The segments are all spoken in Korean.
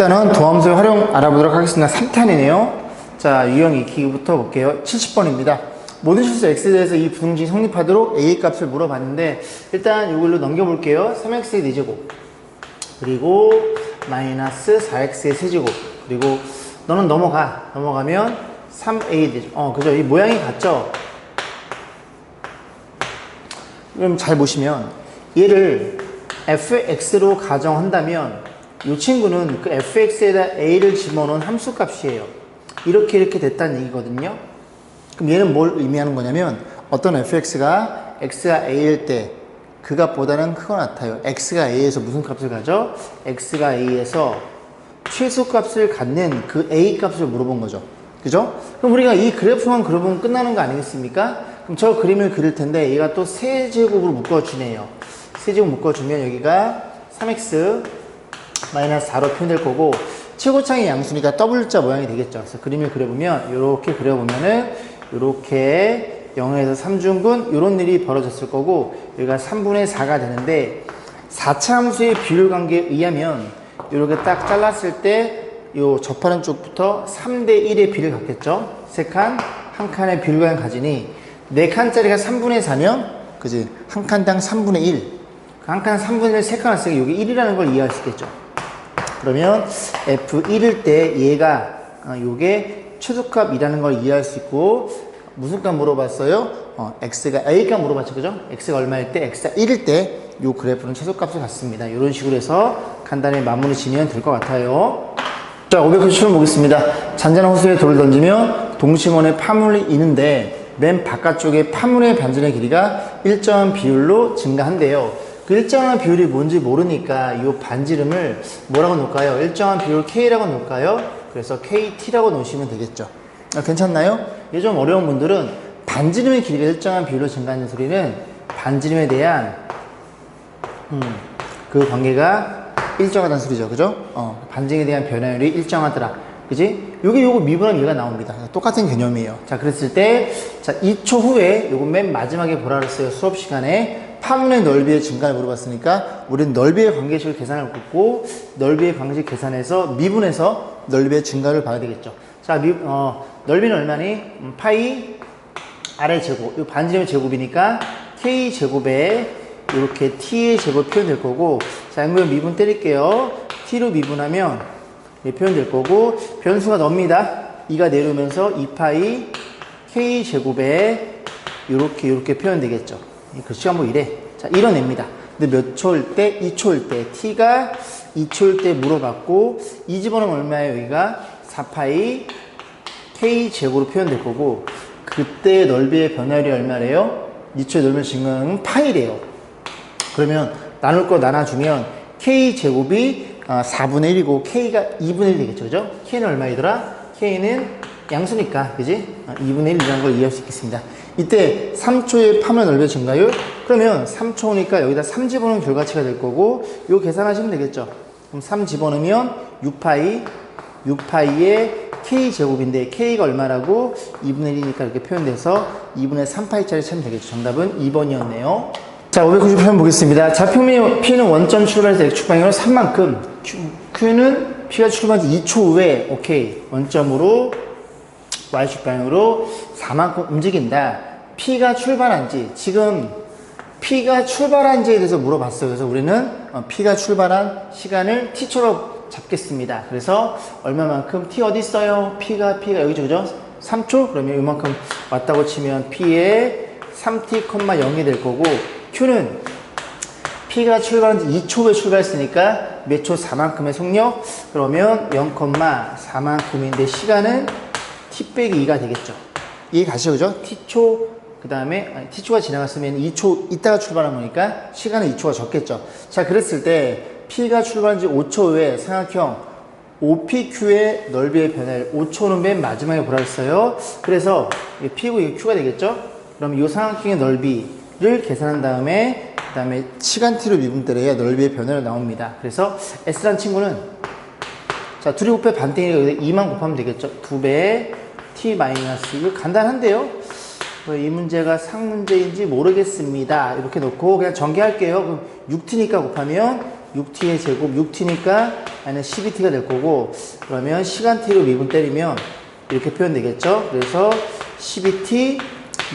일단은 도함수의 활용 알아보도록 하겠습니다. 3탄이네요. 자, 유형 익히기부터 볼게요. 70번입니다. 모든 실수 x에 대해서 이 부등식이 성립하도록 a 값을 물어봤는데 일단 이걸로 넘겨볼게요. 3x의 4제곱 그리고 마이너스 4x의 세제곱 그리고 너는 넘어가면 3a 되죠. 그죠? 이 모양이 같죠? 그럼 잘 보시면 얘를 fx로 가정한다면 이 친구는 그 fx에다 a를 집어넣은 함수값이에요. 이렇게 됐다는 얘기거든요. 그럼 얘는 뭘 의미하는 거냐면 어떤 fx가 x가 a일 때 그 값보다는 크거 같아요. x가 a에서 무슨 값을 가져? x가 a에서 최소값을 갖는 그 a 값을 물어본 거죠. 그죠? 그럼 우리가 이 그래프만 그려보면 끝나는 거 아니겠습니까? 그럼 저 그림을 그릴 텐데 얘가 또 세제곱으로 묶어주네요. 세제곱 묶어주면 여기가 3x 마이너스 4로 표현될 거고 최고창이 양수니까 W자 모양이 되겠죠. 그래서 그림을 그려보면 이렇게 그려보면은 이렇게 0에서 3중근 이런 일이 벌어졌을 거고 여기가 3분의 4가 되는데 4차 함수의 비율 관계에 의하면 이렇게 딱 잘랐을 때 요 접하는 쪽부터 3대 1의 비를 갖겠죠. 세 칸, 한 칸의 비율을 가지니 4칸짜리가 3분의 4면 그지? 한 칸당 3분의 1. 한 칸 3분의 1, 3칸 왔으니까 이게 1이라는 걸 이해할 수 있겠죠. 그러면 F1일 때 얘가 요게 최소값이라는 걸 이해할 수 있고 무슨 값 물어봤어요? X가 A값 물어봤죠. 그죠? X가 얼마일 때? X가 1일 때 요 그래프는 최소값을 갖습니다. 이런 식으로 해서 간단히 마무리 지으면 될 것 같아요. 자, 597번 보겠습니다. 잔잔한 호수에 돌을 던지면 동심원의 파물이 있는데 맨 바깥쪽에 파물의 반전의 길이가 일정한 비율로 증가한대요. 그 일정한 비율이 뭔지 모르니까 이 반지름을 뭐라고 놓을까요? 일정한 비율 K라고 놓을까요? 그래서 KT라고 놓으시면 되겠죠. 괜찮나요? 이게 좀 어려운 분들은 반지름의 길이가 일정한 비율로 증가하는 소리는 반지름에 대한 그 관계가 일정하다는 소리죠. 그죠? 반지름에 대한 변화율이 일정하더라. 그지? 요거 미분하면 얘가 나옵니다. 똑같은 개념이에요. 자, 그랬을 때, 자, 2초 후에, 요거 맨 마지막에 뭐라 그랬어요? 수업 시간에 파문의 넓이의 증가를 물어봤으니까, 우리는 넓이의 관계식을 계산을 긋고, 넓이의 관계식 계산해서 미분해서 넓이의 증가를 봐야 되겠죠. 자, 넓이는 얼마니? 파이 아래 제곱. 이 반지름의 제곱이니까, K 제곱에 이렇게 T의 제곱 표현될 거고, 자, 이거 미분 때릴게요. T로 미분하면, 표현될 거고 변수가 넣습니다. 2가 내려오면서 2파이 K제곱에 이렇게 표현되겠죠. 글씨가 뭐 이래. 자, 이뤄냅니다. 근데 몇 초일 때? 2초일 때. T가 2초일 때 물어봤고 이 집어넣으면 얼마예요? 여기가 4파이 K제곱으로 표현될 거고 그때 넓이의 변화율이 얼마래요? 2초의 넓이의 증가는 파이래요. 그러면 나눌 거 나눠주면 K제곱이 4분의 1이고 K가 2분의 1 되겠죠. 그죠? K는 얼마이더라? K는 양수니까. 그지? 2분의 1이라는 걸 이해할 수 있겠습니다. 이때 3초의 파면 넓이 증가율? 그러면 3초니까 여기다 3 집어넣으면 결과치가 될 거고 이거 계산하시면 되겠죠. 그럼 3 집어넣으면 6파이의 K제곱인데 K가 얼마라고? 2분의 1이니까 이렇게 표현돼서 2분의 3파이짜리 찾으면 되겠죠. 정답은 2번이었네요. 자, 593번 보겠습니다. 좌표면 P는 원점 출발해서 X축 방향으로 3만큼, Q는 P가 출발한 지 2초 후에, 오케이, 원점으로 Y축 방향으로 4만큼 움직인다. P가 출발한 지, 지금 P가 출발한 지에 대해서 물어봤어요. 그래서 우리는 P가 출발한 시간을 T초로 잡겠습니다. 그래서 얼마만큼? T 어디 있어요? P가 여기죠, 그죠? 3초? 그러면 이만큼 왔다고 치면 P의 3t, 0이 될 거고, Q는 P가 출발한 지 2초 후에 출발했으니까 몇 초? 4만큼의 속력? 그러면 0,4만큼인데 시간은 T 빼기 2가 되겠죠. 이해 가시죠? 그죠? T초, 그 다음에 T초가 지나갔으면 2초 있다가 출발한 거니까 시간은 2초가 적겠죠. 자, 그랬을 때 P가 출발한 지 5초 후에 삼각형 OPQ의 넓이의 변화를 5초는 맨 마지막에 보라 했어요. 그래서 P고 이게 Q가 되겠죠? 그럼 이 삼각형의 넓이를 계산한 다음에 그 다음에 시간T로 미분 때려야 넓이의 변화가 나옵니다. 그래서 S란 친구는 자, 둘이 곱해 반땡이니까 2만 곱하면 되겠죠. 2배 T 마이너스 이거 간단한데요. 이 문제가 상문제인지 모르겠습니다. 이렇게 놓고 그냥 전개할게요. 그럼 6T니까 곱하면 6T의 제곱 6T니까 마이너스 12t가 될 거고, 그러면 시간 t로 미분 때리면 이렇게 표현되겠죠. 그래서 12t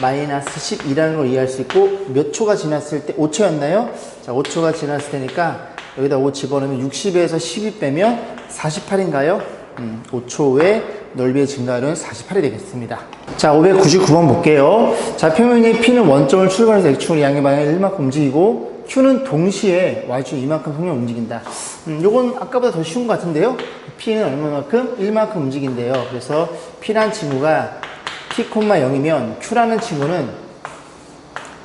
마이너스 12라는 걸 이해할 수 있고, 몇 초가 지났을 때, 5초였나요? 자, 5초가 지났을 테니까 여기다 5 집어넣으면 60에서 12 빼면 48인가요? 5초 후에 넓이의 증가율은 48이 되겠습니다. 자, 599번 볼게요. 자, 평면의 P는 원점을 출발해서 X축을 양의 방향에 1만큼 움직이고, Q는 동시에 Y축 이만큼 평면을 움직인다. 요건 아까보다 더 쉬운 것 같은데요? P는 얼마만큼? 1만큼 움직인대요. 그래서 P라는 친구가 T, 0이면 Q라는 친구는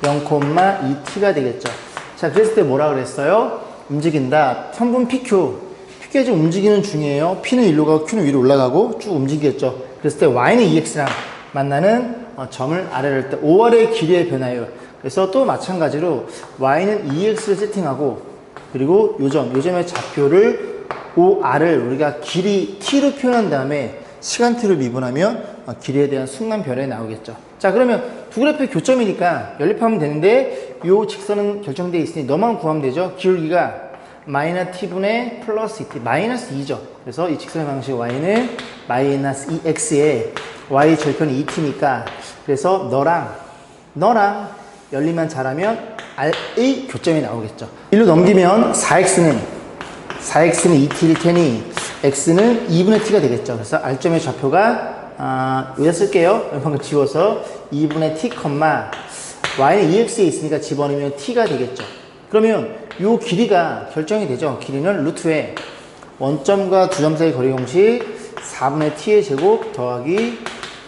0,2T가 되겠죠. 자, 그랬을 때 뭐라 그랬어요? 움직인다. 성분 PQ. PQ가 지금 움직이는 중이에요. P는 일로 가고 Q는 위로 올라가고 쭉 움직이겠죠. 그랬을 때 Y는 EX랑 만나는 점을 아래로 할 때 OR의 길이의 변화율. 그래서 또 마찬가지로 Y는 EX를 세팅하고, 그리고 요점의 좌표를 OR을 우리가 길이 T로 표현한 다음에 시간 T로 미분하면 길이에 대한 순간 변화가 나오겠죠. 자, 그러면 두 그래프의 교점이니까 연립하면 되는데, 요 직선은 결정되어 있으니 너만 구하면 되죠. 기울기가 마이너스 t분의 플러스 2t, 마이너스 2죠. 그래서 이 직선의 방식 y는 마이너스 2x에 y 절편이 2t니까, 그래서 너랑 연립만 잘하면 r의 교점이 나오겠죠. 일로 넘기면 4x는 2t일 테니 x는 2분의 t가 되겠죠. 그래서 r점의 좌표가 여기다 쓸게요. 방금 지워서 2분의 t, y는 2x에 있으니까 집어넣으면 t가 되겠죠. 그러면 요 길이가 결정이 되죠. 길이는 루트에 원점과 두 점 사이 거리 공식 4분의 t의 제곱 더하기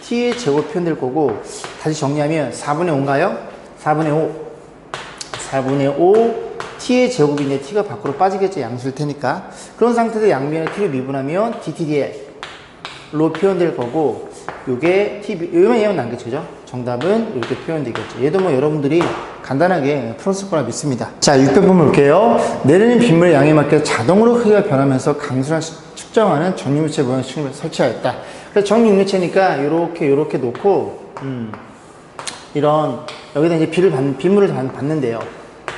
t의 제곱 표현될 거고, 다시 정리하면 4분의 5인가요? 4분의 5 t의 제곱인데 t가 밖으로 빠지겠죠. 양수일 테니까. 그런 상태에서 양면의 t를 미분하면 dtdl로 표현될 거고, 요게 요만 얘만 남겠죠. 정답은 이렇게 표현되겠죠. 얘도 뭐 여러분들이 간단하게 풀었을 거라 믿습니다. 자, 600번 볼게요. 내리는 빗물의 양에 맞게 자동으로 크기가 변하면서 강수를 측정하는 정육면체 모양의 측면을 설치하였다. 그래서 정육면체니까 요렇게 놓고, 이런, 여기다 이제 빗물을 받는데요.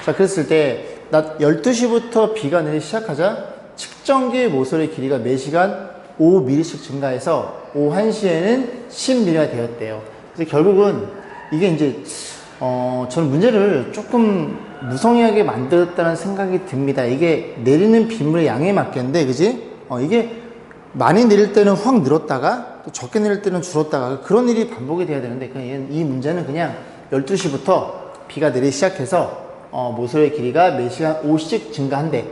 자, 그랬을 때, 낮 12시부터 비가 내리기 시작하자 측정기의 모서리 길이가 매시간 5mm씩 증가해서 오후 1시에는 10mm가 되었대요. 그래서 결국은 이게 이제 저는 문제를 조금 무성의하게 만들었다는 생각이 듭니다. 이게 내리는 빗물의 양에 맞겠는데, 그지? 이게 많이 내릴 때는 확 늘었다가 또 적게 내릴 때는 줄었다가 그런 일이 반복이 돼야 되는데, 이 문제는 그냥 12시부터 비가 내리기 시작해서 모서리의 길이가 매시간 5씩 증가한대.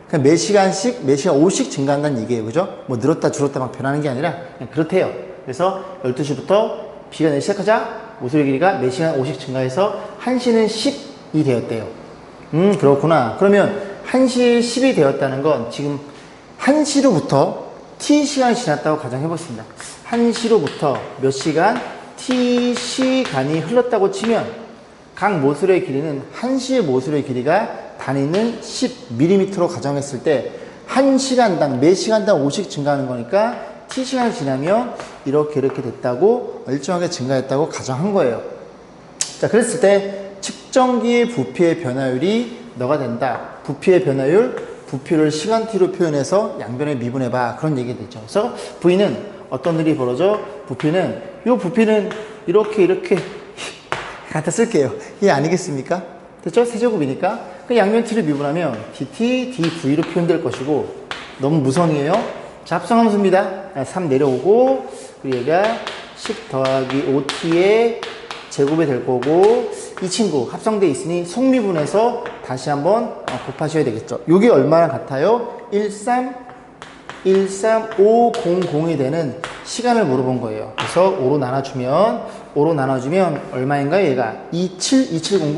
그냥 매시간 5씩 증가한다는 얘기예요. 그죠? 뭐 늘었다 줄었다 막 변하는 게 아니라 그냥 그렇대요. 그래서 12시부터 비가 내리기 시작하자 모서리 길이가 매시간 5씩 증가해서 1시는 10이 되었대요. 그렇구나. 그러면 1시 10이 되었다는 건 지금 1시로부터 t시간이 지났다고 가정해보겠습니다. 1시로부터 몇 시간? t시간이 흘렀다고 치면 각 모서리의 길이는 1시의 모서리의 길이가 단위는 10mm로 가정했을 때 1시간당 매 시간당 5씩 증가하는 거니까 t시간이 지나면 이렇게 됐다고 일정하게 증가했다고 가정한 거예요. 자, 그랬을 때 측정기의 부피의 변화율이 너가 된다. 부피의 변화율, 부피를 시간 t로 표현해서 양변에 미분해봐. 그런 얘기가 되죠. 그래서 V는 어떤 일이 벌어져? 부피는 이렇게 갖다 쓸게요. 이게 아니겠습니까? 됐죠? 세제곱이니까. 그 양면 t를 미분하면 dt, dv로 표현될 것이고, 너무 무성이에요. 자, 합성함수입니다. 3 내려오고, 그리고 얘가 10 더하기 5t의 제곱이 될 거고, 이 친구 합성돼 있으니 속미분해서 다시 한번 곱하셔야 되겠죠. 이게 얼마나 같아요? 13500이 되는 시간을 물어본 거예요. 그래서 5로 나눠주면 얼마인가요? 얘가 2700?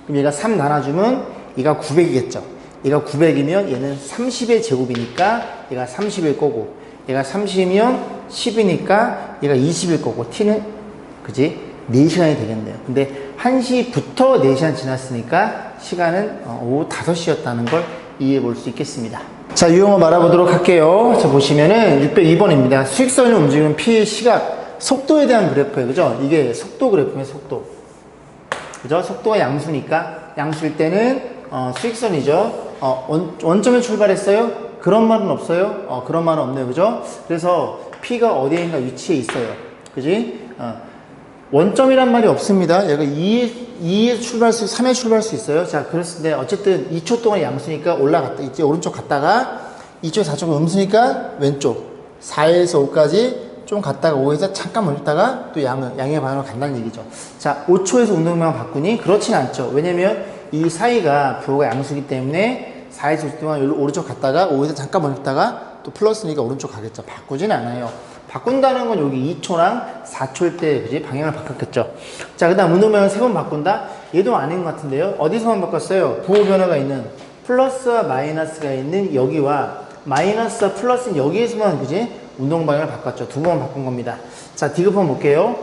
그럼 얘가 3 나눠주면 얘가 900이겠죠. 얘가 900이면 얘는 30의 제곱이니까 얘가 30일 거고, 얘가 30이면 10이니까 얘가 20일 거고, t는 그지? 4시간이 되겠네요. 근데 1시부터 4시간 지났으니까 시간은 오후 5시였다는 걸 이해해 볼 수 있겠습니다. 자, 유형어 알아보도록 할게요. 자, 보시면은 602번입니다. 수직선을 움직이는 P의 시각, 속도에 대한 그래프예요. 그죠? 이게 속도 그래프예요, 속도. 그죠? 속도가 양수니까, 양수일 때는 수직선이죠. 원점에 출발했어요? 그런 말은 없어요? 그런 말은 없네요. 그죠? 그래서 P가 어디인가 위치에 있어요. 그지? 원점이란 말이 없습니다. 얘가 2에 출발할 수, 3에 출발할 수 있어요. 자, 그렇는데 어쨌든 2초 동안 양수니까 올라갔다. 이제 오른쪽 갔다가 2초, 4초 음수니까 왼쪽. 4에서 5까지 좀 갔다가 5에서 잠깐 멈췄다가 또 양의 방향으로 간다는 얘기죠. 자, 5초에서 운동방향 바꾸니? 그렇진 않죠. 왜냐면 이 사이가 부호가 양수기 때문에 4에서 5초 동안 오른쪽 갔다가 5에서 잠깐 멈췄다가 또 플러스니까 오른쪽 가겠죠. 바꾸진 않아요. 바꾼다는 건 여기 2초랑 4초일 때 그지 방향을 바꿨겠죠. 자, 그 다음 운동방향을 3번 바꾼다? 얘도 아닌 것 같은데요. 어디서만 바꿨어요? 부호 변화가 있는 플러스와 마이너스가 있는 여기와 마이너스와 플러스는 여기에서만 그지 운동 방향을 바꿨죠. 두 번 바꾼 겁니다. 자, 디귿번 볼게요.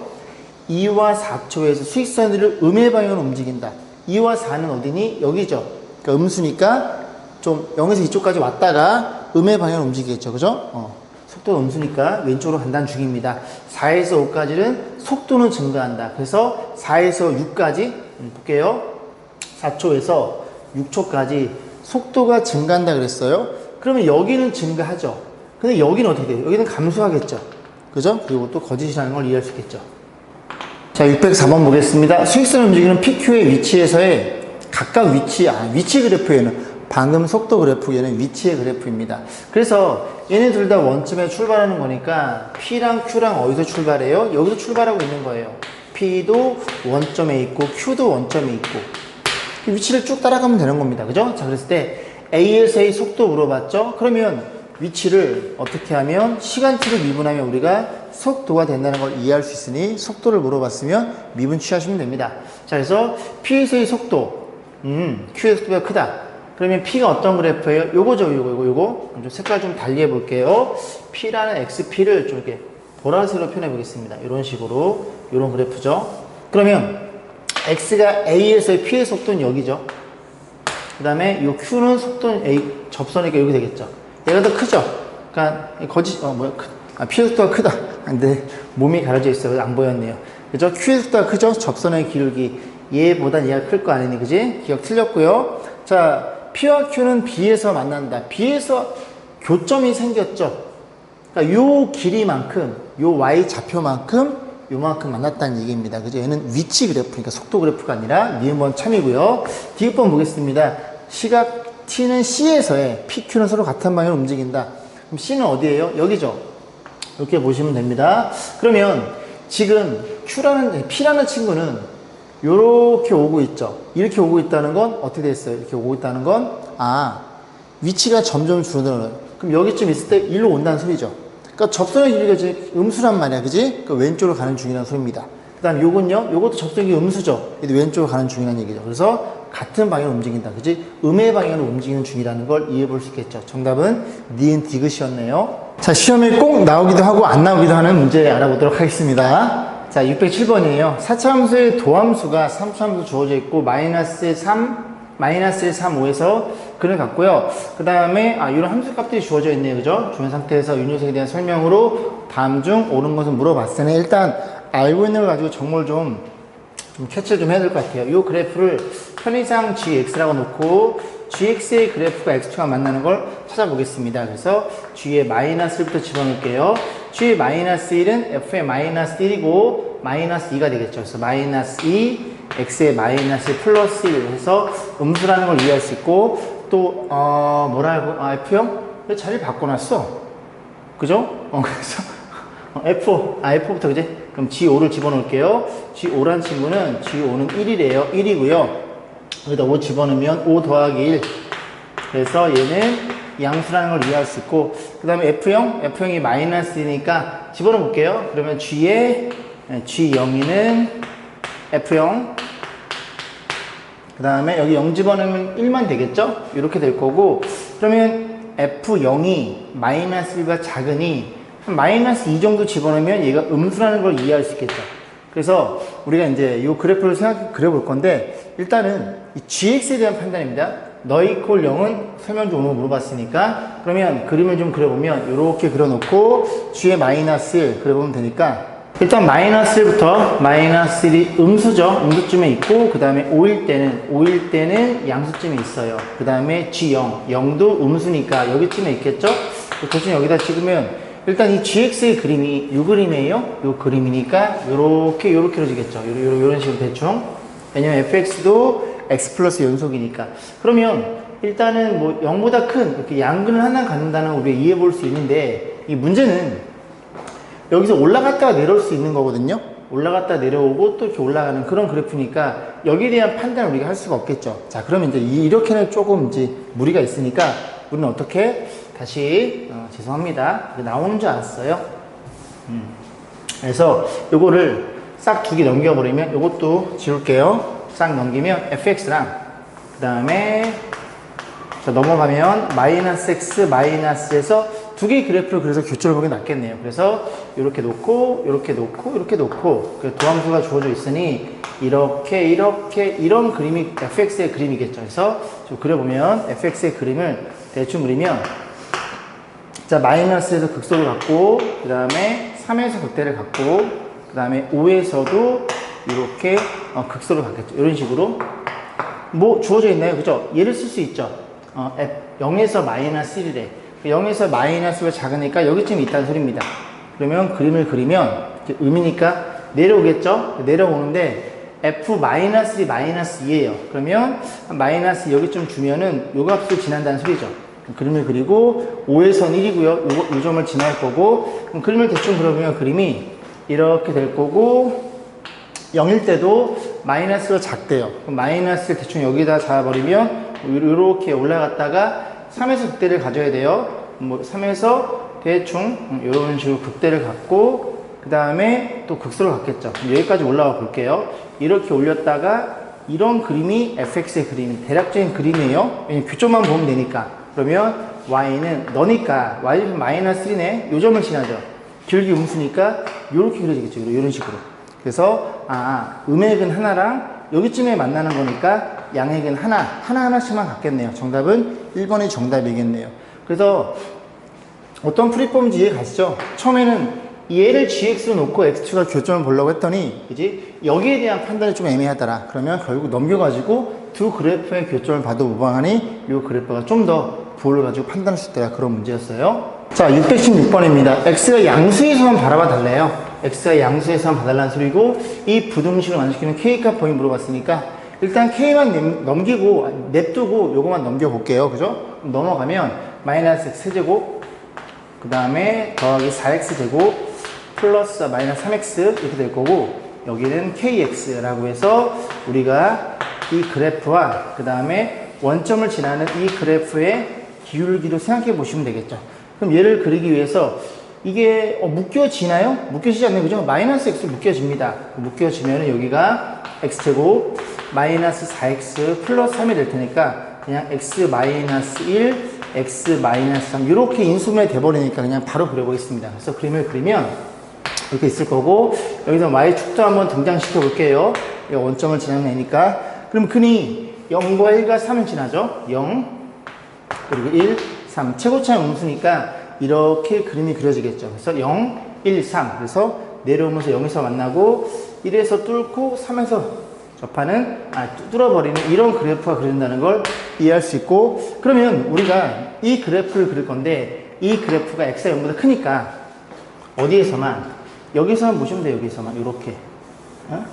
2와 4초에서 수직선들을 음의 방향으로 움직인다. 2와 4는 어디니? 여기죠. 그러니까 음수니까 좀 0에서 2쪽까지 왔다가 음의 방향으로 움직이겠죠. 그죠? 속도가 음수니까 왼쪽으로 간다는 중입니다. 4에서 5까지는 속도는 증가한다. 그래서 4에서 6까지 볼게요. 4초에서 6초까지 속도가 증가한다 그랬어요. 그러면 여기는 증가하죠. 근데 여기는 어떻게 돼요? 여기는 감소하겠죠. 그죠? 그리고 또 거짓이라는 걸 이해할 수 있겠죠. 자, 604번 보겠습니다. 수직선을 움직이는 PQ의 위치에서의 각각 위치 그래프에는 방금 속도 그래프에는 위치의 그래프입니다. 그래서 얘네 둘 다 원점에 출발하는 거니까 P랑 Q랑 어디서 출발해요? 여기서 출발하고 있는 거예요. P도 원점에 있고 Q도 원점에 있고 위치를 쭉 따라가면 되는 겁니다. 그죠? 자, 그랬을 때 A에서의 속도 물어봤죠? 그러면 위치를 어떻게 하면 시간치로 미분하면 우리가 속도가 된다는 걸 이해할 수 있으니 속도를 물어봤으면 미분 취하시면 됩니다. 자, 그래서 P에서의 속도, Q의 속도가 크다. 그러면 P가 어떤 그래프예요? 요거죠, 요거. 좀 색깔 좀 달리 해볼게요. P라는 XP를 좀 이렇게 보라색으로 표현해 보겠습니다. 이런 식으로, 이런 그래프죠. 그러면 X가 A에서의 P의 속도는 여기죠. 그 다음에 이 Q는 속도는 A, 접선이니까 여기 되겠죠. 얘가 더 크죠? 그러니까, P의 속도가 크다. 근데 몸이 가려져 있어요. 안 보였네요. 그죠? Q의 속도가 크죠? 접선의 길기. 얘보단 얘가 클 거 아니니, 그지? 기억 틀렸고요. 자, P와 Q는 B에서 만난다. B에서 교점이 생겼죠? 그러니까 요 길이만큼, 요 Y 좌표만큼, 요만큼 만났다는 얘기입니다. 그죠? 얘는 위치 그래프니까 속도 그래프가 아니라 니은번 참이고요. 디귿번 보겠습니다. 시각 T는 C에서의 PQ는 서로 같은 방향으로 움직인다. 그럼 C는 어디예요? 여기죠. 이렇게 보시면 됩니다. 그러면 지금 P라는 친구는 이렇게 오고 있죠. 이렇게 오고 있다는 건 어떻게 됐어요? 이렇게 오고 있다는 건 위치가 점점 줄어들어요. 그럼 여기쯤 있을 때 일로 온다는 소리죠. 그러니까 접선의 길이가 이제 음수란 말이야, 그지? 그러니까 왼쪽으로 가는 중이라는 소리입니다. 그 다음 요건요? 요것도 접선의 길이 음수죠. 얘도 왼쪽으로 가는 중이라는 얘기죠. 그래서 같은 방향으로 움직인다, 그지? 음의 방향으로 움직이는 중이라는 걸 이해해 볼 수 있겠죠. 정답은 니은 디귿이었네요. 자, 시험에 꼭 나오기도 하고 안 나오기도 하는 문제 알아보도록 하겠습니다. 자, 607번이에요. 4차함수의 도함수가 3차함수 주어져 있고 마이너스 3, 5에서 근을 갖고요. 그 다음에 이런 함수 값들이 주어져 있네요. 그죠? 주는 상태에서 윤 녀석에 대한 설명으로 다음 중 옳은 것을 물어봤으니 일단 알고 있는 걸 가지고 정보를 좀 캐치를 좀 해야 될 것 같아요. 이 그래프를 편의상 gx라고 놓고 gx의 그래프가 x축과 만나는 걸 찾아보겠습니다. 그래서 g의 마이너스부터 집어넣을게요. g의 마이너스 1은 f의 마이너스 1이고 마이너스 2가 되겠죠. 그래서 마이너스 2 x의 마이너스 플러스 1 해서 음수라는 걸 이해할 수 있고 또 뭐라고 f형? 왜 자리를 바꿔놨어? 그죠? 그래서 F부터 그지? 그럼 G5를 집어넣을게요. G5란 친구는 G5는 1이래요. 1이고요. 여기다 5 집어넣으면 5 더하기 1. 그래서 얘는 양수라는 걸 이해할 수 있고, 그 다음에 F형이 마이너스니까 집어넣어 볼게요. 그러면 G에 G0이는 F형. 그 다음에 여기 0 집어넣으면 1만 되겠죠? 이렇게 될 거고, 그러면 F0이 마이너스 1보다 작으니 마이너스 2 정도 집어넣으면 얘가 음수라는 걸 이해할 수 있겠죠. 그래서 우리가 이제 이 그래프를 그려볼 건데 일단은 이 gx에 대한 판단입니다. 너 이퀄 0은 설명 중 오는 거 물어봤으니까 그러면 그림을 좀 그려보면 이렇게 그려놓고 g의 마이너스 1 그려보면 되니까 일단 마이너스 1부터 마이너스 1이 음수죠. 음수쯤에 있고 그 다음에 5일 때는 양수쯤에 있어요. 그 다음에 G0, 0도 음수니까 여기쯤에 있겠죠. 대충 여기다 찍으면 일단 이 GX의 그림이 이 그림이에요. 이 그림이니까 요렇게 그려지겠죠. 요런 식으로 대충. 왜냐면 fx도 x 플러스 연속이니까. 그러면 일단은 뭐 0보다 큰 이렇게 양근을 하나 갖는다는 걸 우리가 이해해 볼 수 있는데, 이 문제는 여기서 올라갔다가 내려올 수 있는 거거든요. 올라갔다 내려오고 또 이렇게 올라가는 그런 그래프니까 여기에 대한 판단을 우리가 할 수가 없겠죠. 자, 그러면 이제 이렇게는 조금 이제 무리가 있으니까 우리는 어떻게 다시 죄송합니다. 나오는 줄 알았어요. 그래서 요거를 싹 두 개 넘겨버리면 요것도 지울게요. 싹 넘기면 fx랑 그 다음에 넘어가면 마이너스 x 마이너스에서 두 개의 그래프를 그래서 교차를 보기 낫겠네요. 그래서 이렇게 놓고 이렇게 놓고 이렇게 놓고 도함수가 주어져 있으니 이렇게 이런 그림이 fx의 그림이겠죠. 그래서 좀 그려보면 fx의 그림을 대충 그리면 자, 마이너스에서 극소를 갖고 그 다음에 3에서 극대를 갖고 그 다음에 5에서도 이렇게 극소를 갖겠죠. 이런 식으로 뭐 주어져 있나요? 그죠? 얘를 쓸 수 있죠. 0에서 마이너스 1이래. 0에서 마이너스가 작으니까 여기쯤 있다는 소리입니다. 그러면 그림을 그리면 음이니까 내려오겠죠? 내려오는데 f 마이너스 1이 마이너스 2예요. 그러면 마이너스 여기쯤 주면은 요 값을 지난다는 소리죠. 그림을 그리고 5에선 1이고요. 요 점을 지날 거고, 그럼 그림을 대충 그려보면 그림이 이렇게 될 거고, 0일 때도 마이너스가 작대요. 그럼 마이너스를 대충 여기다 잡아버리면 이렇게 올라갔다가 3에서 극대를 가져야 돼요. 뭐 3에서 대충 이런 식으로 극대를 갖고 그 다음에 또 극소를 갖겠죠. 여기까지 올라가 볼게요. 이렇게 올렸다가 이런 그림이 fx의 그림, 대략적인 그림이에요. 왜냐면 교점만 보면 되니까. 그러면 y는 너니까 y는 마이너스 3네. 요 점을 지나죠. 길게 음수니까 이렇게 그려지겠죠. 이런 식으로. 그래서 음액은 하나랑 여기쯤에 만나는 거니까 양액은 하나씩만 갖겠네요. 정답은 1번이 정답이겠네요. 그래서 어떤 풀이법인지 이해 가시죠? 처음에는 얘를 gx로 놓고 x2가 교점을 보려고 했더니 그지? 여기에 대한 판단이 좀 애매하더라. 그러면 결국 넘겨가지고 두 그래프의 교점을 봐도 무방하니 이 그래프가 좀 더 부호를 가지고 판단할 수 있더라. 그런 문제였어요. 자, 616번입니다. x가 양수에서만 바라봐 달래요. x가 양수에서만 봐달라는 소리고, 이 부등식을 완성시키는 k값 범위 물어봤으니까 일단 k만 넘기고 냅두고 요거만 넘겨볼게요. 그죠? 넘어가면 마이너스 x 세제곱 그 다음에 더하기 4x 제곱 플러스 마이너스 3x 이렇게 될 거고, 여기는 kx라고 해서 우리가 이 그래프와 그 다음에 원점을 지나는 이 그래프의 기울기로 생각해 보시면 되겠죠. 그럼 얘를 그리기 위해서 이게 묶여지나요? 묶여지지 않나요? 그죠? 마이너스 x 묶여집니다. 묶여지면 여기가 x제곱 마이너스 4x 플러스 3이 될 테니까 그냥 x 마이너스 1 x 마이너스 3 이렇게 인수분해 돼버리니까 그냥 바로 그려보겠습니다. 그래서 그림을 그리면 이렇게 있을 거고, 여기서 y축도 한번 등장시켜 볼게요. 원점을 지나는 애니까. 그럼 근이 0과 1과 3은 지나죠? 0 그리고 1, 3 최고차의 음수니까 이렇게 그림이 그려지겠죠. 그래서 0, 1, 3 그래서 내려오면서 0에서 만나고 1에서 뚫고 3에서 접하는 뚫어버리는 이런 그래프가 그려진다는 걸 이해할 수 있고, 그러면 우리가 이 그래프를 그릴 건데 이 그래프가 x가 0보다 크니까 어디에서만 여기서만 보시면 돼요. 여기서만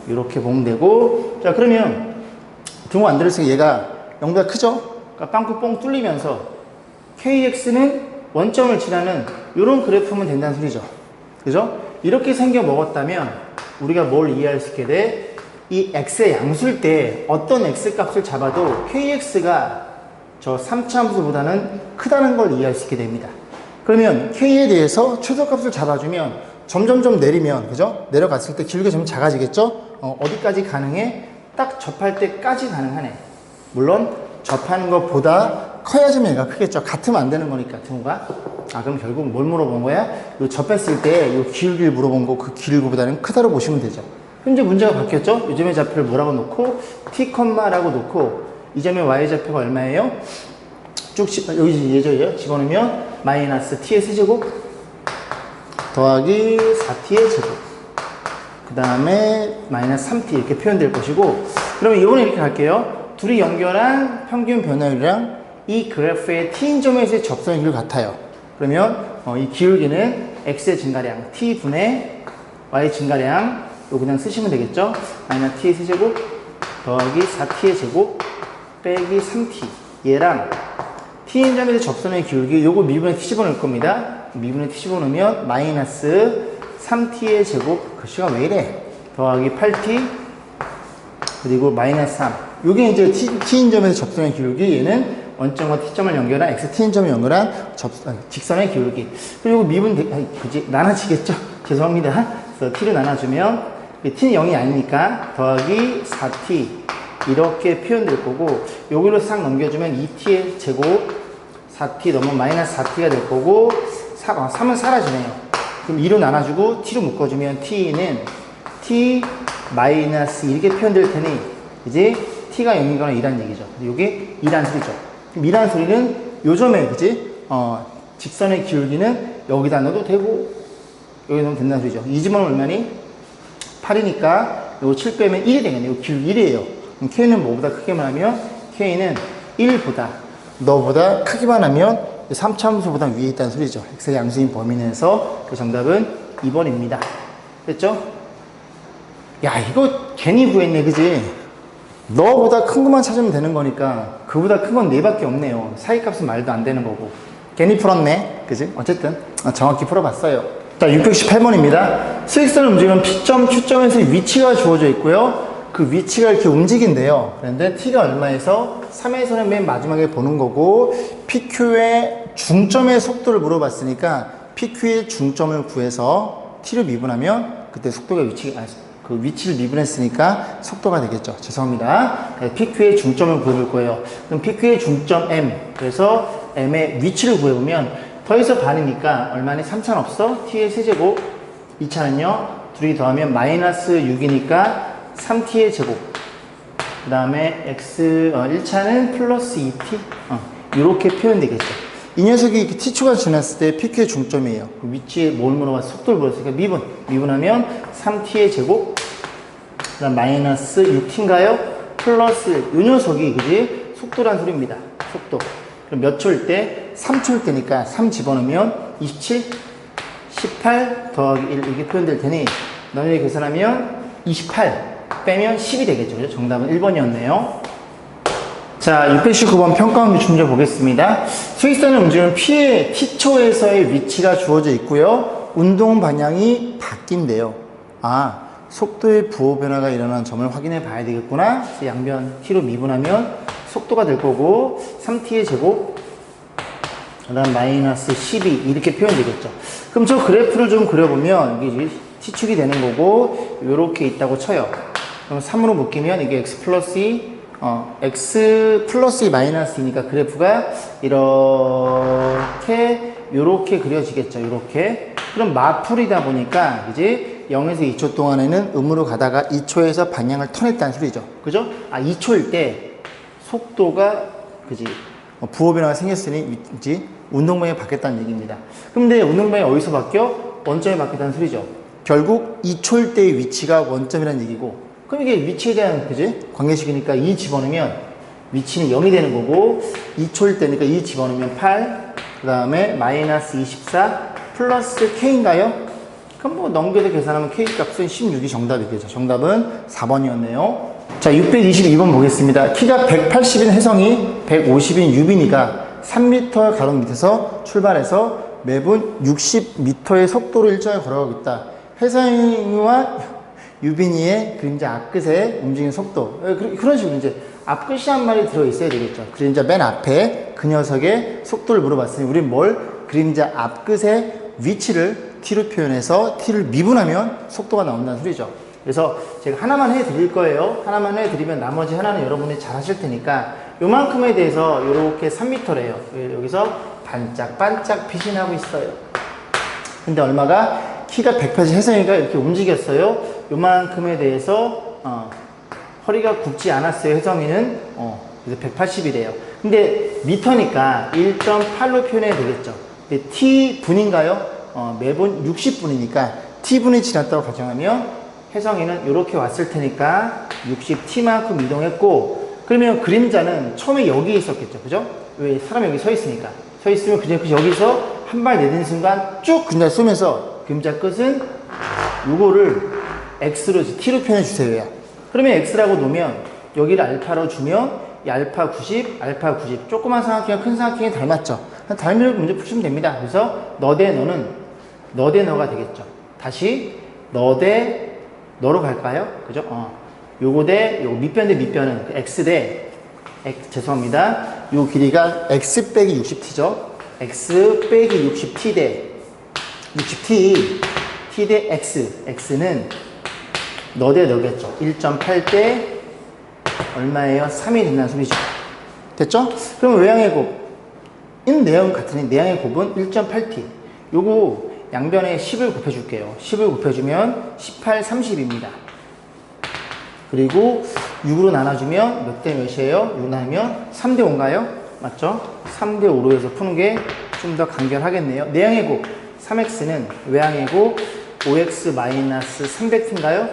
이렇게 보면 되고, 자 그러면 등호 안 들었으니까 얘가 0보다 크죠? 그러니까 빵꾸 뻥 뚫리면서 kx는 원점을 지나는 이런 그래프면 된다는 소리죠. 그죠? 이렇게 생겨 먹었다면 우리가 뭘 이해할 수 있게 돼? 이 x의 양수일 때 어떤 x 값을 잡아도 kx가 저 3차 함수보다는 크다는 걸 이해할 수 있게 됩니다. 그러면 k에 대해서 최소값을 잡아주면 점점점 내리면, 그죠? 내려갔을 때 길게 좀 작아지겠죠? 어디까지 가능해? 딱 접할 때까지 가능하네. 물론 접하는 것보다 커야지만 얘가 크겠죠. 같으면 안 되는 거니까 등호가. 그럼 결국 뭘 물어본 거야? 요 접했을 때 요 길이를 물어본 거, 그 길이보다는 크다로 보시면 되죠. 현재 문제가 바뀌었죠? 이 점의 좌표를 뭐라고 놓고 t, 라고 놓고 이 점의 y 좌표가 얼마예요? 쭉 여기 예절이에요. 집어넣으면 마이너스 t의 세제곱 더하기 4t의 제곱 그 다음에 마이너스 3t 이렇게 표현될 것이고, 그러면 이거는 이렇게 갈게요. 둘이 연결한 평균 변화율이랑 이 그래프의 t인점에서의 접선의 기울기 같아요. 그러면 이 기울기는 x의 증가량 t분의 y 증가량 이거 그냥 쓰시면 되겠죠. 마이너스 t의 세제곱 더하기 4t의 제곱 빼기 3t 얘랑 t인점에서 접선의 기울기 요거 미분의 t 집어넣을 겁니다. 미분의 t 집어넣으면 마이너스 3t의 제곱 글씨가 왜 이래 더하기 8t 그리고 마이너스 3 요게 이제 t인점에서 접선의 기울기 얘는 원점과 t점을 연결한 xt인점을 연결한 직선의 기울기. 그리고 미분 그지 나눠지겠죠. 죄송합니다. 그래서 t를 나눠주면 t는 0이 아니니까 더하기 4t 이렇게 표현될 거고, 여기로 싹 넘겨주면 2t의 제곱 4t 넘으면 마이너스 4t가 될 거고 3은 사라지네요. 그럼 2로 나눠주고 t로 묶어주면 t는 t 마이너스 이렇게 표현될 테니 이제 t가 0이거나 2라는 얘기죠. 이게 2라는 소리죠. 그럼 2라는 소리는 요점에 그지 직선의 기울기는 여기다 넣어도 되고 여기 넣으면 된다는 소리죠. 이 집어는 얼마니? 8이니까 요거 7 빼면 1이 되겠네. 요 기울기 1이에요. 그럼 k는 뭐보다 크게만 하면 k는 1보다 너보다 크기만 하면 3차함수보다 위에 있다는 소리죠. x의 양수인 범위 내에서 그 정답은 2번입니다. 됐죠? 야 이거 괜히 구했네 그지? 너보다 큰 것만 찾으면 되는 거니까 그보다 큰 건 4밖에 없네요. 사이값은 말도 안 되는 거고 괜히 풀었네 그지? 어쨌든 정확히 풀어봤어요. 자 618번입니다. 수익선을 움직이는 P점, Q점에서 위치가 주어져 있고요. 그 위치가 이렇게 움직인대요. 그런데 T가 얼마에서 3에서는 맨 마지막에 보는 거고 PQ의 중점의 속도를 물어봤으니까 PQ의 중점을 구해서 T를 미분하면 그때 속도가 그 위치를 미분했으니까 속도가 되겠죠. 죄송합니다. PQ의 중점을 구해볼 거예요. 그럼 PQ의 중점 M, 그래서 M의 위치를 구해보면 더해서 반이니까 얼마니? 3차는 없어? T의 세제곱 2차는요 둘이 더하면 마이너스 6이니까 3T의 제곱 그 다음에 X 1차는 플러스 2T 이렇게 표현되겠죠. 이 녀석이 T초가 지났을 때 PQ의 중점이에요. 그 위치에 뭘 물어봤어? 속도를 물었으니까 미분하면 3T의 제곱 그 다음 마이너스 6T인가요? 플러스 이 녀석이 그지? 속도란 소리입니다. 속도. 그럼 몇 초일 때? 3초일 때니까 3 집어넣으면 27, 18 더하기 1 이렇게 표현될 테니 너희들이 계산하면 28 빼면 10이 되겠죠. 그죠? 정답은 1번이었네요. 자, 619번 평가원 기출 문제 보겠습니다. 수익선을 움직이는 P의 T초에서의 위치가 주어져 있고요. 운동 방향이 바뀐대요. 속도의 부호 변화가 일어나는 점을 확인해 봐야 되겠구나. 양변 T로 미분하면 속도가 될 거고 3T의 제곱 그 다음 마이너스 12 이렇게 표현되겠죠. 그럼 저 그래프를 좀 그려보면 이게 T축이 되는 거고 이렇게 있다고 쳐요. 그럼 3으로 묶이면 이게 X 플러스 2 x 플러스 2 마이너스 2니까 그래프가 요렇게 그려지겠죠. 요렇게. 그럼 마풀이다 보니까 이제 0에서 2초 동안에는 음으로 가다가 2초에서 방향을 턴했다는 소리죠. 그죠? 2초일 때 속도가 그지 부호 변화가 생겼으니 이제 운동 방향이 바뀌었다는 얘기입니다. 근데 운동 방향이 어디서 바뀌어? 원점에 바뀌었다는 소리죠. 결국 2초일 때의 위치가 원점이라는 얘기고, 그럼 이게 위치에 대한 그지 관계식이니까 2 집어넣으면 위치는 0이 되는 거고 2초일 때니까 2 집어넣으면 8 그 다음에 마이너스 24 플러스 K인가요? 그럼 뭐 넘겨서 계산하면 K 값은 16이 정답이겠죠. 정답은 4번이었네요. 자 622번 보겠습니다. 키가 180인 혜성이 150인 유빈이가 3m 가로 밑에서 출발해서 매분 60m의 속도로 일정하게 걸어가고 있다. 혜성이와 유빈이의 그림자 앞끝에 움직이는 속도. 그런 식으로 이제 앞끝이 한 말이 들어있어야 되겠죠. 그림자 맨 앞에 그 녀석의 속도를 물어봤으니 우린 그림자 앞끝의 위치를 t로 표현해서 t를 미분하면 속도가 나온다는 소리죠. 그래서 제가 하나만 해드릴 거예요. 하나만 해드리면 나머지 하나는 여러분이 잘 하실 테니까 요만큼에 대해서 이렇게 3m래요. 여기서 반짝반짝 빛이 나고 있어요. 근데 얼마가? 키가 180 혜성이가 이렇게 움직였어요. 요만큼에 대해서 허리가 굽지 않았어요. 혜성이는 그래서 180이래요. 근데 미터니까 1.8로 표현해야 되겠죠. 근데 T분인가요? 매분 60분이니까 T분이 지났다고 가정하면 혜성이는 이렇게 왔을 테니까 60t만큼 이동했고, 그러면 그림자는 처음에 여기에 있었겠죠. 그죠? 왜 사람이 여기 서 있으니까. 서 있으면 그림자 여기서 한 발 내딛는 순간 쭉 그림자 쏘면서 그림자 끝은 요거를 x로, t로 표현해 주세요. 그러면 x라고 놓으면 여기를 알파로 주면 이 알파 90, 알파 90. 조그만 삼각형과 큰 삼각형이 닮았죠. 닮은 문제 푸시면 됩니다. 그래서 너 대 너는 너 대 너가 되겠죠. 다시 너 대 너로 갈까요? 그죠? 요거 대 요거 밑변 대 밑변은 x 대 죄송합니다. 요 길이가 x 빼기 60t죠. x 빼기 60t 대 60t t 대 x. x는 너 대 너겠죠. 1.8 대 얼마예요? 3이 된다는 소리죠. 됐죠? 그럼 외양의 곱. 인 내용 같으니 내양의 곱은 1.8t. 요거 양변에 10을 곱해줄게요. 10을 곱해주면 18, 30입니다. 그리고 6으로 나눠주면 몇 대 몇이에요? 6 나누면 3대 5인가요? 맞죠? 3대 5로 해서 푸는 게 좀 더 간결하겠네요. 내양의 곱 3x는 외양의 곱 5x-300t인가요?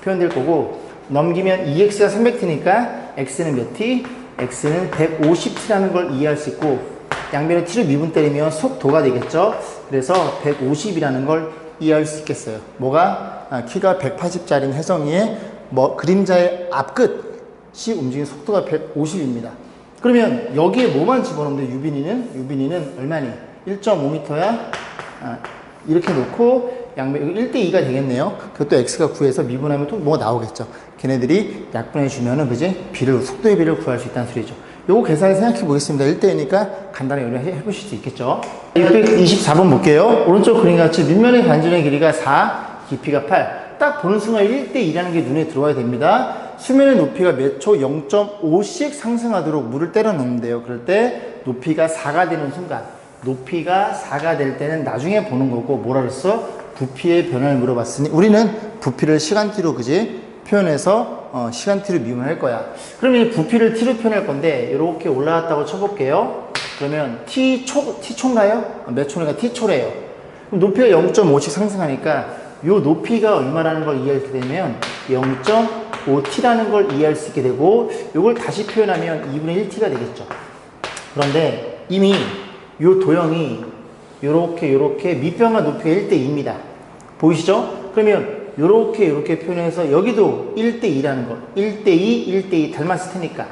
표현될 거고, 넘기면 2x가 300t니까 x는 몇 t? x는 150t라는 걸 이해할 수 있고, 양변에 t를 미분 때리면 속도가 되겠죠. 그래서 150이라는 걸 이해할 수 있겠어요. 뭐가? 키가 180짜리인 혜성이의 그림자의 앞끝이 움직이는 속도가 150입니다. 그러면 여기에 뭐만 집어넣으면 돼? 유빈이는 얼마니? 1.5m야? 이렇게 놓고 양변 1대2가 되겠네요. 그것도 x가 9에서 미분하면 또 뭐가 나오겠죠. 걔네들이 약분해 주면은 그지? 속도의 비를 구할 수 있다는 소리죠. 요거 계산을 생각해 보겠습니다. 1대1이니까 간단히 요리해 보실 수 있겠죠. 624번 볼게요. 오른쪽 그림같이 밑면의 반지름의 길이가 4, 깊이가 8. 딱 보는 순간 1대2라는 게 눈에 들어와야 됩니다. 수면의 높이가 몇 초 0.5씩 상승하도록 물을 때려 넣는데요. 그럴 때 높이가 4가 되는 순간, 높이가 4가 될 때는 나중에 보는 거고, 뭐라 그랬어? 부피의 변화를 물어봤으니 우리는 부피를 시간T로 그지? 표현해서 시간T로 미분할 거야. 그러면 이 부피를 T로 표현할 건데 이렇게 올라왔다고 쳐볼게요. 그러면 T초인가요? 몇 초니까 T초래요. 그럼 높이가 0.5씩 상승하니까 이 높이가 얼마라는 걸 이해하게 되면 0.5t라는 걸 이해할 수 있게 되고, 이걸 다시 표현하면 2분의 1t가 되겠죠. 그런데 이미 이 도형이 요렇게 밑변과 높이가 1대2입니다. 보이시죠? 그러면 요렇게 표현해서 여기도 1대2라는 거. 1대2 닮았을 테니까.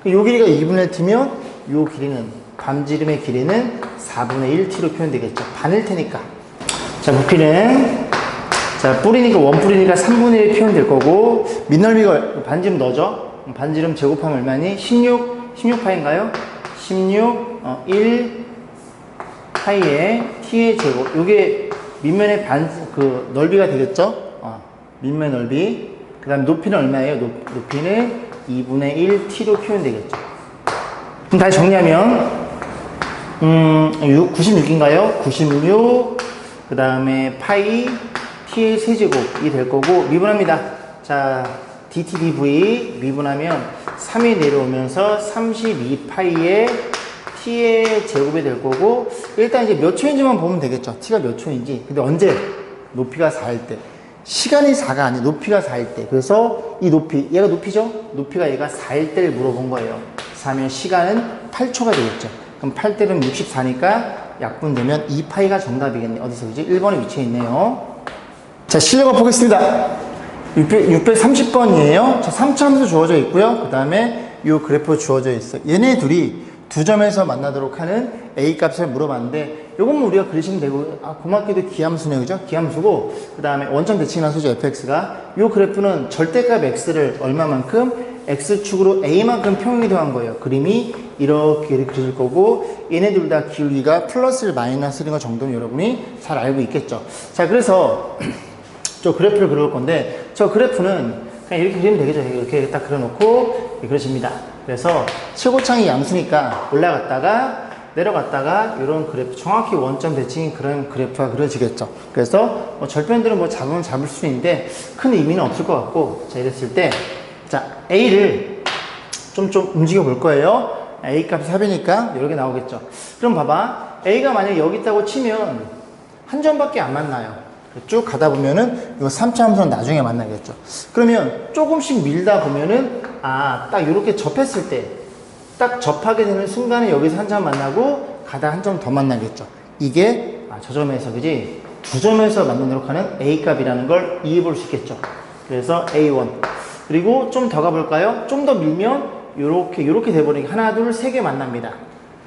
요 길이가 2분의 1t면 요 길이는, 반지름의 길이는 4분의 1t로 표현되겠죠. 반일 테니까. 자, 부피는, 자, 뿌리니까, 원뿌리니까 3분의 1 표현될 거고, 밑넓이가, 반지름 너죠? 반지름 제곱하면 얼마니? 16파인가요? 1 파이에 t의 제곱. 요게 밑면의 넓이가 되겠죠? 밑면 넓이. 그 다음 높이는 얼마예요? 높이는 2분의 1 t로 표현되겠죠. 그럼 다시 정리하면, 96인가요? 96. 그 다음에 파이 t의 세제곱이 될 거고, 미분합니다. 자, dt dv 미분하면 3이 내려오면서 32파이의 t의 제곱이 될 거고, 일단 이제 몇 초인지만 보면 되겠죠. t가 몇 초인지. 근데 언제? 높이가 4일 때. 시간이 4가 아니에요. 높이가 4일 때. 그래서 이 높이, 얘가 높이죠? 높이가 얘가 4일 때를 물어본 거예요. 4면 시간은 8초가 되겠죠. 그럼 8대는 64니까 약분되면 2파이가 정답이겠네. 어디서 그지? 1번에 위치해 있네요. 자, 실력을 보겠습니다. 630번이에요. 자, 3차 함수 주어져 있고요. 그 다음에 이 그래프 주어져 있어요. 얘네 둘이 두 점에서 만나도록 하는 A 값을 물어봤는데, 요것만 우리가 그리시면 되고, 고맙게도 기함수네요. 그죠? 기함수고, 그 다음에 원점 대칭이라는 소리죠. fx가. 요 그래프는 절대값 x를 얼마만큼? x축으로 a만큼 평행이동한 거예요. 그림이 이렇게 그려질 거고, 얘네 둘 다 기울기가 플러스를 마이너스인 거 정도는 여러분이 잘 알고 있겠죠. 자, 그래서 저 그래프를 그릴 건데, 저 그래프는 그냥 이렇게 그리면 되겠죠. 이렇게 딱 그려놓고 그려집니다. 그래서 최고창이 양수니까 올라갔다가 내려갔다가 이런 그래프, 정확히 원점 대칭인 그런 그래프가 그려지겠죠. 그래서 절편들은 뭐 잡으면 잡을 수 있는데 큰 의미는 없을 것 같고, 자, 이랬을 때, 자, A를 좀 움직여 볼 거예요. A 값이 4배니까 이렇게 나오겠죠. 그럼 봐봐. A가 만약에 여기 있다고 치면 한 점밖에 안 만나요. 쭉 가다 보면은 이거 3차 함수는 나중에 만나겠죠. 그러면 조금씩 밀다 보면은 딱 이렇게 접했을 때 딱 접하게 되는 순간에 여기서 한 점 만나고 가다 한 점 더 만나겠죠. 이게 저 점에서 그지? 두 점에서 만나도록 하는 A 값이라는 걸 이해해 볼 수 있겠죠. 그래서 A1. 그리고 좀 더 가볼까요? 좀 더 밀면 요렇게 돼버리니까 하나, 둘, 세 개 만납니다.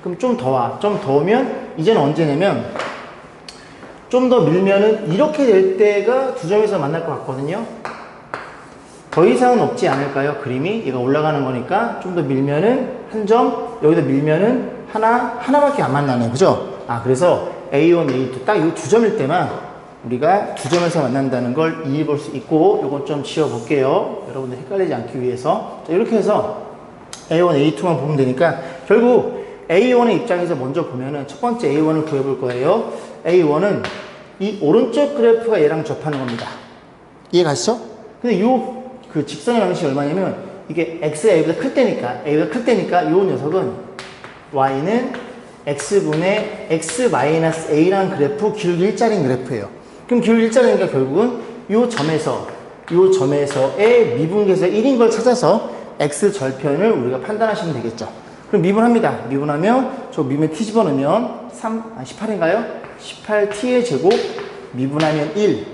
그럼 좀 더 와. 좀 더 오면 이제는 언제냐면 좀 더 밀면은 이렇게 될 때가 두 점에서 만날 것 같거든요. 더 이상은 없지 않을까요? 그림이 얘가 올라가는 거니까 좀 더 밀면은 한 점, 여기다 밀면은 하나밖에 안 만나네. 그죠? 그래서 A1, A2 딱 이 두 점일 때만 우리가 두 점에서 만난다는 걸 이해해 볼 수 있고, 요건 좀 지워 볼게요. 여러분들 헷갈리지 않기 위해서. 자, 이렇게 해서 A1, A2만 보면 되니까 결국 A1의 입장에서 먼저 보면은 첫 번째 A1을 구해 볼 거예요. A1은 이 오른쪽 그래프가 얘랑 접하는 겁니다. 이해 가시죠? 근데 그 직선의 방식이 얼마냐면 이게 X가 A보다 클 때니까 요 녀석은 Y는 X분의 X-A라는 그래프 길기 일자리인 그래프예요. 그럼 길기 일자리니까 결국은 요 점에서의 미분계에서 1인 걸 찾아서 X 절편을 우리가 판단하시면 되겠죠. 그럼 미분합니다. 미분하면 저 미분 t 집어넣으면 18인가요? 18t의 제곱 미분하면 1.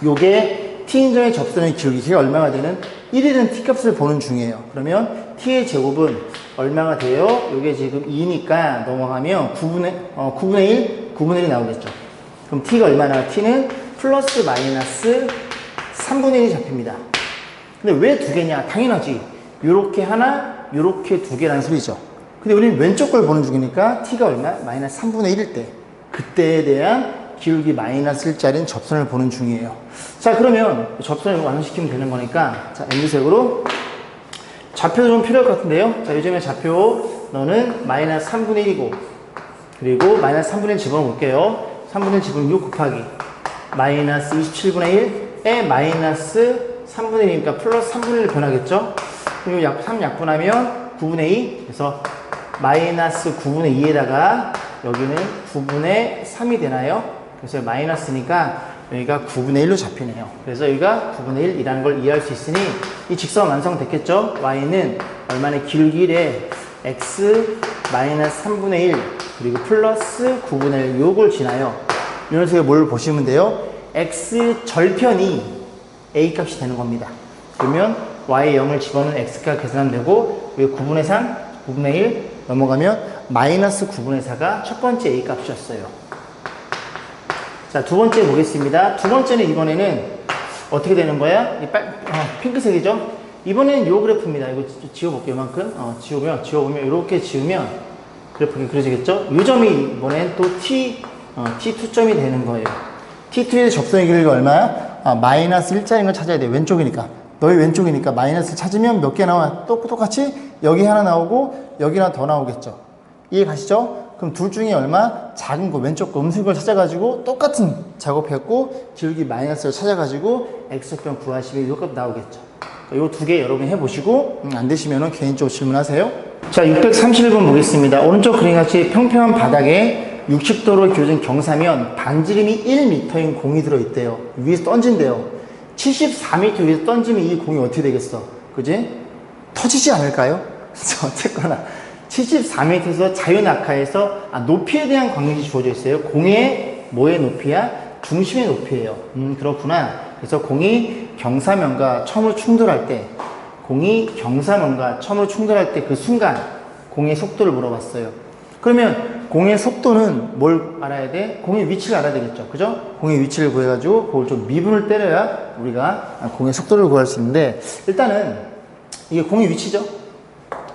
요게 t인점의 접선의 길이가 얼마가 되는 1이라는 t값을 보는 중이에요. 그러면 t의 제곱은 얼마가 돼요? 요게 지금 2니까 넘어가면 9분의 1 나오겠죠. 그럼 t가 얼마나? t는 플러스 마이너스 3분의 1이 잡힙니다. 근데 왜 두 개냐? 당연하지. 요렇게 하나, 요렇게 두 개라는 소리죠. 근데 우리는 왼쪽 걸 보는 중이니까 t가 얼마? 마이너스 3분의 1일 때. 그때에 대한 기울기 마이너스 1짜리인 접선을 보는 중이에요. 자, 그러면 접선을 완성시키면 되는 거니까, 자, M색으로 좌표도 좀 필요할 것 같은데요. 자, 요즘에 좌표 너는 마이너스 3분의 1이고, 그리고 마이너스 3분의 1 집어넣을게요. 3분의 1 집으면 6 곱하기 마이너스 27분의 1에 마이너스 3분의 1이니까 플러스 3분의 1 변하겠죠. 그리고 3 약분하면 9분의 2. 그래서 마이너스 9분의 2에다가 여기는 9분의 3이 되나요? 그래서 마이너스니까 여기가 9분의 1로 잡히네요. 그래서 여기가 9분의 1이라는 걸 이해할 수 있으니 이 직선 완성됐겠죠? Y는 얼마나 길기 1에 X 마이너스 3분의 1 그리고 플러스 9분의 1 요걸 지나요. 이 녀석에 뭘 보시면 돼요? X 절편이 A 값이 되는 겁니다. 그러면 Y의 0을 집어넣은 X가 계산하면 되고 여기 9분의 3, 9분의 1 넘어가면 마이너스 9분의 4가 첫 번째 A 값이었어요. 자, 두 번째 보겠습니다. 두 번째는 이번에는 어떻게 되는 거야? 핑크색이죠? 이번에는 요 그래프입니다. 이거 지워볼게요. 이만큼. 지워보면, 이렇게 지우면 그래프가 그려지겠죠? 요 점이 이번엔 또 T2점이 되는 거예요. T2의 접선의 길이가 얼마야? 마이너스 1짜리인 걸 찾아야 돼. 왼쪽이니까. 너희 왼쪽이니까 마이너스 찾으면 몇 개 나와? 똑같이 여기 하나 나오고 여기 하나 더 나오겠죠. 이해 가시죠? 그럼 둘 중에 얼마? 작은 거 왼쪽 거 음수걸 찾아가지고 똑같은 작업했고 기울기 마이너스를 찾아가지고 x편 구하시면 이 값 나오겠죠. 이 두 개 여러분 해보시고 안 되시면 개인적으로 질문하세요. 자, 631번 보겠습니다. 오른쪽 그림같이 평평한 바닥에 60도로 기울어진 경사면 반지름이 1m인 공이 들어있대요. 위에서 던진대요. 74m 위에서 던지면 이 공이 어떻게 되겠어? 그지? 터지지 않을까요? 어쨌거나 74m에서 자유낙하에서 높이에 대한 관계식이 주어져 있어요. 공의 뭐의 높이야? 중심의 높이에요. 그렇구나. 그래서 공이 경사면과 처음으로 충돌할 때 그 순간 공의 속도를 물어봤어요. 그러면 공의 속도는 뭘 알아야 돼? 공의 위치를 알아야 되겠죠. 그죠? 공의 위치를 구해가지고 그걸 좀 미분을 때려야 우리가 공의 속도를 구할 수 있는데 일단은 이게 공의 위치죠.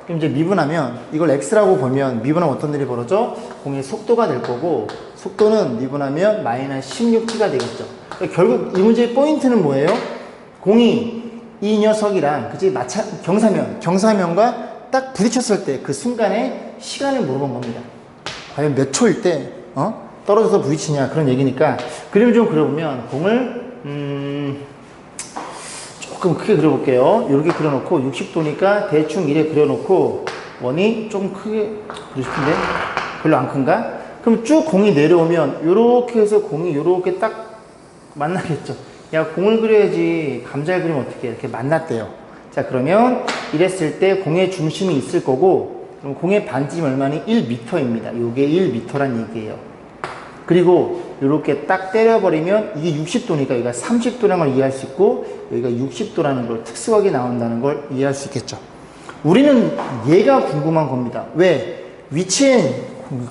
그럼 이제 미분하면 이걸 x라고 보면 미분하면 어떤 일이 벌어져? 공의 속도가 될 거고 속도는 미분하면 마이너스 16t가 되겠죠. 그러니까 결국 이 문제의 포인트는 뭐예요? 공이 이 녀석이랑 그치 경사면과 딱 부딪혔을 때 그 순간에 시간을 물어본 겁니다. 과연 몇 초일 때 떨어져서 부딪히냐 그런 얘기니까 그림을 좀 그려보면 공을 조금 크게 그려볼게요. 이렇게 그려놓고 60도니까 대충 이래 그려놓고 원이 좀 크게 그리고 싶은데 별로 안 큰가? 그럼 쭉 공이 내려오면 이렇게 해서 공이 이렇게 딱 만나겠죠. 야, 공을 그려야지 감자를 그리면 어떻게 이렇게 만났대요. 자, 그러면 이랬을 때 공의 중심이 있을 거고, 그럼 공의 반지름 얼마니? 1m입니다. 요게 1m란 얘기예요. 그리고 이렇게 딱 때려버리면 이게 60도니까 여기가 30도라는 걸 이해할 수 있고, 여기가 60도라는 걸 특수하게 나온다는 걸 이해할 수 있겠죠. 우리는 얘가 궁금한 겁니다. 왜?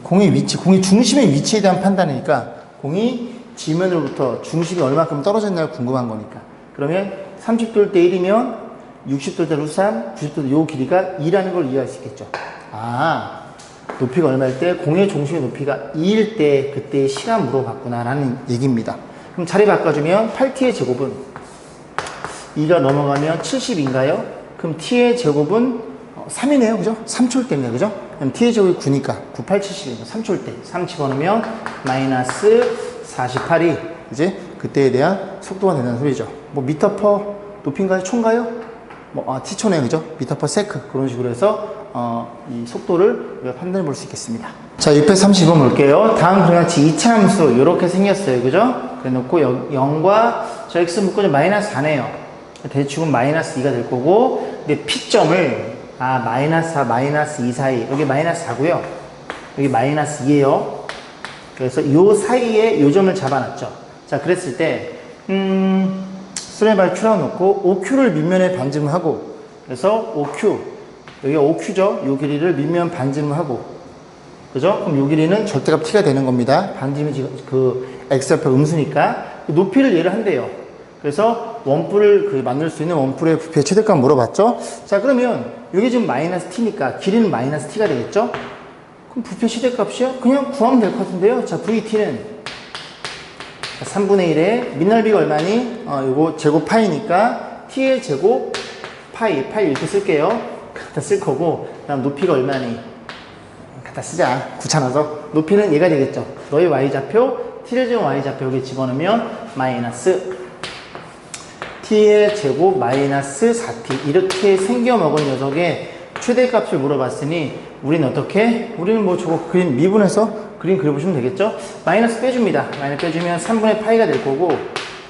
공의 위치, 공의 중심의 위치에 대한 판단이니까 공이 지면으로부터 중심이 얼마큼 떨어져 있나가 궁금한 거니까. 그러면 30도일 때 1이면 60도일 때 루트 3, 90도일 때 요 길이가 2라는 걸 이해할 수 있겠죠. 아, 높이가 얼마일 때? 공의 중심의 높이가 2일 때 그때의 시간 물어봤구나 라는 얘기입니다. 그럼 자리 바꿔주면 8t의 제곱은 2가 넘어가면 70인가요? 그럼 t의 제곱은 3이네요. 그죠? 3초일 때입니다. 그죠? 그럼 t의 제곱이 9니까 9, 8, 70이니까 3초일 때 3 집어넣으면 마이너스 48이 이제 그때에 대한 속도가 된다는 소리죠. 뭐 미터 퍼 높이인가요? 초인가요? t초네요. 그죠? 미터 퍼 세크 그런 식으로 해서 이 속도를 우리가 판단해 볼 수 있겠습니다. 자, 630번 볼게요. 다음 그와 같이 2차 함수 이렇게 생겼어요. 그죠? 그래 놓고 0과 저 x 묶어서 마이너스 4네요. 대충은 마이너스 2가 될 거고, 근데 P점을 마이너스 4, 마이너스 2 사이, 여기 마이너스 4고요. 여기 마이너스 2에요. 그래서 요 사이에 요 점을 잡아놨죠. 자, 그랬을 때 수레발 Q라고 놓고 OQ를 밑면에 반지름을 하고, 그래서 OQ, 여기가 OQ죠. 요 길이를 밑면 반지름을 하고, 그죠? 그럼 요 길이는 절대값 T가 되는 겁니다. 반지름이 지금 그 X좌표 음수니까 높이를 얘를 한대요. 그래서 원뿔을 만들 수 있는 원뿔의 부피의 최대값 물어봤죠? 자, 그러면 이게 지금 마이너스 t니까 길이는 마이너스 t가 되겠죠? 그럼 부피의 최대값이요? 그냥 구하면 될 것 같은데요? 자, VT는 3분의 1에 밑넓이가 얼마니? 요거 제곱 파이니까 t의 제곱 파이 이렇게 쓸게요. 갖다 쓸 거고, 그 다음 높이가 얼마니? 갖다 쓰자. 귀찮아서. 높이는 얘가 되겠죠? 너의 y좌표, t를 지은 y좌표 여기 집어넣으면 마이너스 t의 제곱 마이너스 4t 이렇게 생겨먹은 녀석의 최대값을 물어봤으니 우리는 어떻게? 우리는 뭐 저거 그림 미분해서 그림 그려보시면 되겠죠? 마이너스 빼줍니다. 마이너스 빼주면 3분의 파이가 될 거고,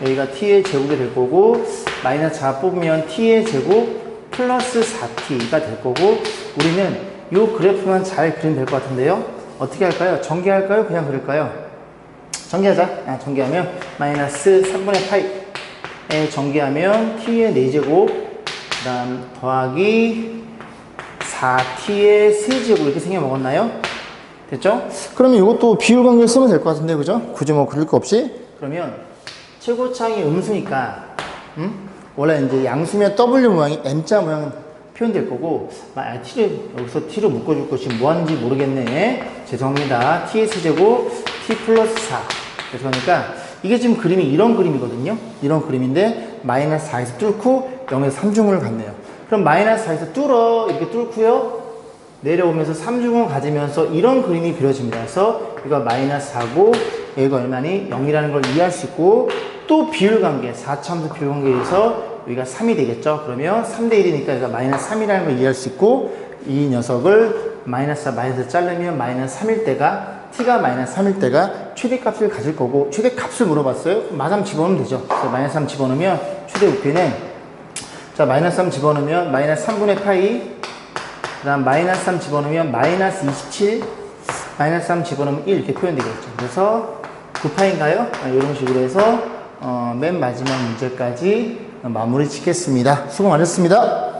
여기가 t의 제곱이 될 거고, 마이너스 4 뽑으면 t의 제곱 플러스 4t가 될 거고, 우리는 이 그래프만 잘 그리면 될 것 같은데요? 어떻게 할까요? 전개할까요? 그냥 그릴까요? 전개하자. 전개하면 마이너스 3분의 파이 전개하면 t의 4제곱, 그 다음 더하기 4t의 세제곱 이렇게 생겨 먹었나요? 됐죠? 그러면 이것도 비율 관계를 쓰면 될 것 같은데, 그죠? 굳이 뭐 그릴 거 없이. 그러면 최고차항이 음수니까, 원래 이제 양수면 W 모양이 M자 모양 표현될 거고, 여기서 t를 묶어줄 것이 뭐 하는지 모르겠네. 죄송합니다. t의 세제곱, t 플러스 4. 그러니까, 이게 지금 그림이 이런 그림이거든요. 이런 그림인데 마이너스 4에서 뚫고 0에서 3중을 갔네요. 그럼 마이너스 4에서 뚫어 이렇게 뚫고요. 내려오면서 3중을 가지면서 이런 그림이 그려집니다. 그래서 이거 마이너스 4고 얘가 얼마니? 0이라는 걸 이해할 수 있고, 또 비율관계 4차함수 비율관계에서 여기가 3이 되겠죠. 그러면 3대 1이니까 여기가 마이너스 3이라는 걸 이해할 수 있고, 이 녀석을 마이너스 4 마이너스 자르면 마이너스 3일 때가 t가 마이너스 3일 때가 최대값을 가질 거고, 최대값을 물어봤어요? 마삼 집어넣으면 되죠. 그래서 마이너스 3 집어넣으면 최대 부피는, 자, 마이너스 3 집어넣으면 마이너스 3분의 파이, 그 다음 마이너스 3 집어넣으면 마이너스 27, 마이너스 3 집어넣으면 1 이렇게 표현되겠죠. 그래서 9파인가요? 이런 식으로 해서 맨 마지막 문제까지 마무리 짓겠습니다. 수고 많으셨습니다.